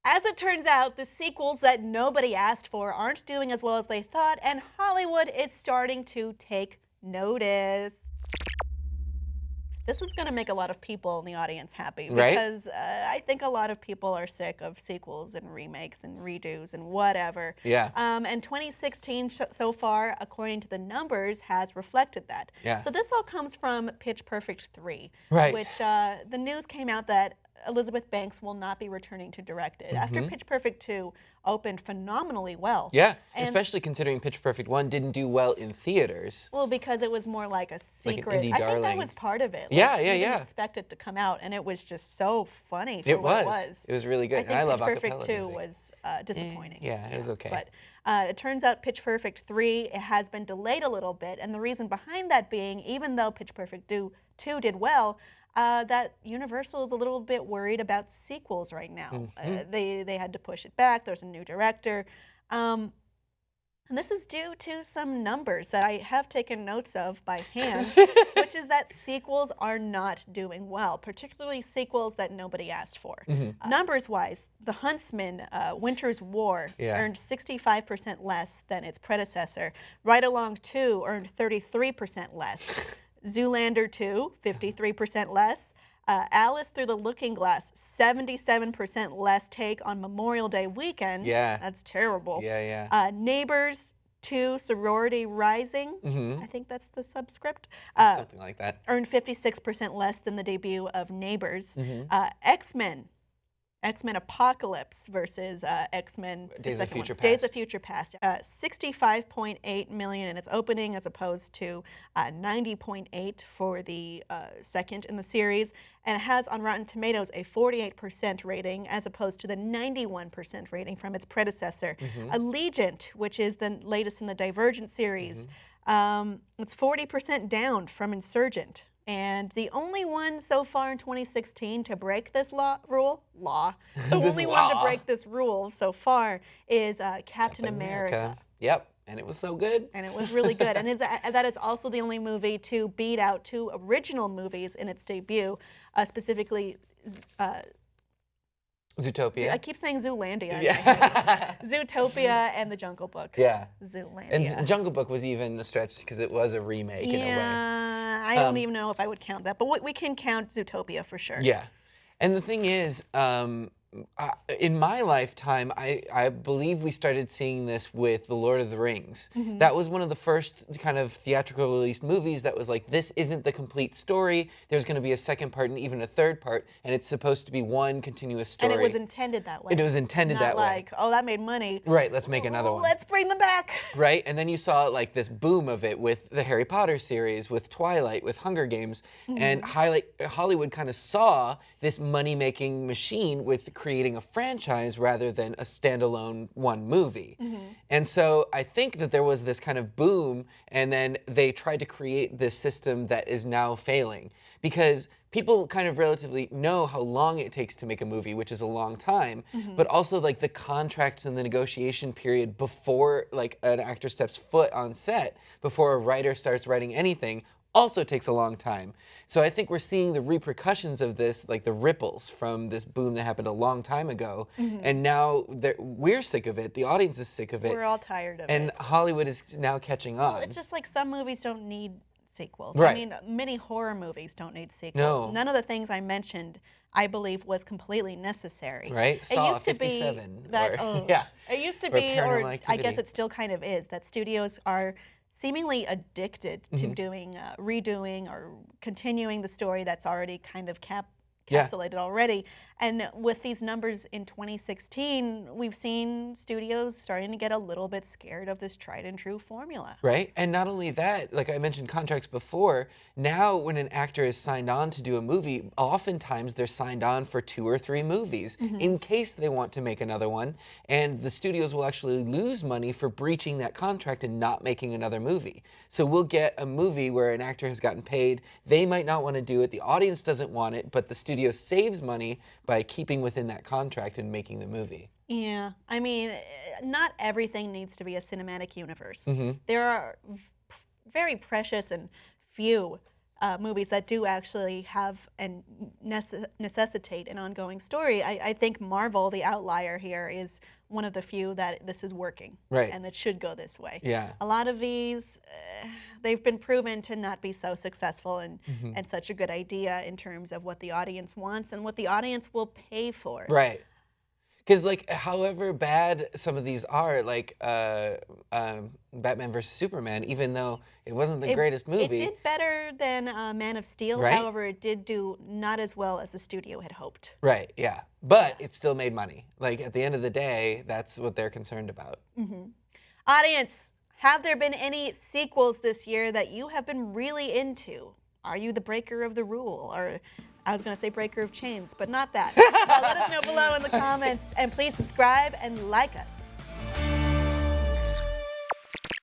As it turns out, the sequels that nobody asked for aren't doing as well as they thought, and Hollywood is starting to take notice. This is going to make a lot of people in the audience happy Right? because I think a lot of people are sick of sequels and remakes and redos and whatever. Yeah. And 2016 so far, according to the numbers, has reflected that. Yeah. So this all comes from Pitch Perfect 3, Right. which the news came out that Elizabeth Banks will not be returning to direct it. After Pitch Perfect 2 opened phenomenally well. Yeah, And especially considering Pitch Perfect 1 didn't do well in theaters. well, because it was more like a Like an secret. indie I think that darling. was part of it. Yeah, Like, yeah, you yeah. didn't expect it to come out, and it was just so funny for It what was. it was. It was really good. I And think I love Pitch acapella Perfect 2 music. was disappointing. Yeah, it was okay. But it turns out Pitch Perfect 3 it has been delayed a little bit, and the reason behind that being, even though Pitch Perfect 2 did well, that Universal is a little bit worried about sequels right now. They had to push it back. There's a new director. And this is due to some numbers that I have taken notes of by hand, which is that sequels are not doing well, particularly sequels that nobody asked for. Numbers-wise, The Huntsman, Winter's War, earned 65% less than its predecessor. Ride Along 2 earned 33% less. Zoolander 2, 53% less. Alice Through the Looking Glass, 77% less take on Memorial Day weekend. Yeah. That's terrible. Yeah, yeah. Neighbors 2, Sorority Rising, I think that's the subscript, Something like that. earned 56% less than the debut of Neighbors. X-Men Apocalypse versus X-Men Days of Future Days of Past. Future Past. 65.8 million in its opening as opposed to 90.8 for the second in the series. And it has on Rotten Tomatoes a 48% rating as opposed to the 91% rating from its predecessor. Allegiant, which is the latest in the Divergent series, it's 40% down from Insurgent. And the only one so far in 2016 to break this rule, the only one to break this rule so far is Captain America. Yep, and it was so good. And it was really good. And that is also the only movie to beat out 2 original movies in its debut, specifically Zootopia. I keep saying Zoolandia. Yeah. Zootopia and The Jungle Book. Yeah. Zoolandia. And Jungle Book was even a stretch because it was a remake in a way. Yeah, I don't even know if I would count that, but we can count Zootopia for sure. Yeah. And the thing is, in my lifetime, I believe we started seeing this with The Lord of the Rings. That was one of the first kind of theatrical released movies that was like, this isn't the complete story. There's going to be a second part and even a third part, and it's supposed to be one continuous story. And it was intended that way. It was intended that way. Not like, oh, that made money. Right, let's make another one. Let's bring them back. Right, and then you saw like this boom of it with the Harry Potter series, with Twilight, with Hunger Games, and Hollywood kind of saw this money-making machine with creating a franchise rather than a standalone one movie. And so I think that there was this kind of boom, and then they tried to create this system that is now failing because people kind of relatively know how long it takes to make a movie, which is a long time, but also like the contracts and the negotiation period before like an actor steps foot on set, before a writer starts writing anything, also takes a long time. So I think we're seeing the repercussions of this, like the ripples from this boom that happened a long time ago. And now we're sick of it. The audience is sick of it. We're all tired of it. And Hollywood is now catching on. Well, it's just like some movies don't need sequels. Right. I mean, many horror movies don't need sequels. No. None of the things I mentioned, I believe, was completely necessary. Right? Saw it used to 57. be that, Yeah. It used to Or be, Paranormal or I Activity. guess it still kind of is, that studios are seemingly addicted to doing, redoing or continuing the story that's already kind of capsulated already. And with these numbers in 2016, we've seen studios starting to get a little bit scared of this tried and true formula. Right? And not only that, like I mentioned contracts before, now when an actor is signed on to do a movie, oftentimes they're signed on for 2 or 3 movies in case they want to make another one. And the studios will actually lose money for breaching that contract and not making another movie. So we'll get a movie where an actor has gotten paid, they might not want to do it, the audience doesn't want it, but the studio saves money by keeping within that contract and making the movie. Yeah, I mean, not everything needs to be a cinematic universe. There are very precious and few movies that do actually have and necessitate an ongoing story. I think Marvel, the outlier here, is one of the few that this is working, Right. and that should go this way. Yeah. A lot of these, they've been proven to not be so successful and such a good idea in terms of what the audience wants and what the audience will pay for. Right. Because, like, however bad some of these are, like Batman vs. Superman, even though it wasn't the greatest movie. It did better than Man of Steel. Right? However, it did do not as well as the studio had hoped. Right, yeah. But it still made money. Like, at the end of the day, that's what they're concerned about. Audience, have there been any sequels this year that you have been really into? Are you the breaker of the rule? Or I was going to say breaker of chains, but not that. Let us know below in the comments, and please subscribe and like us.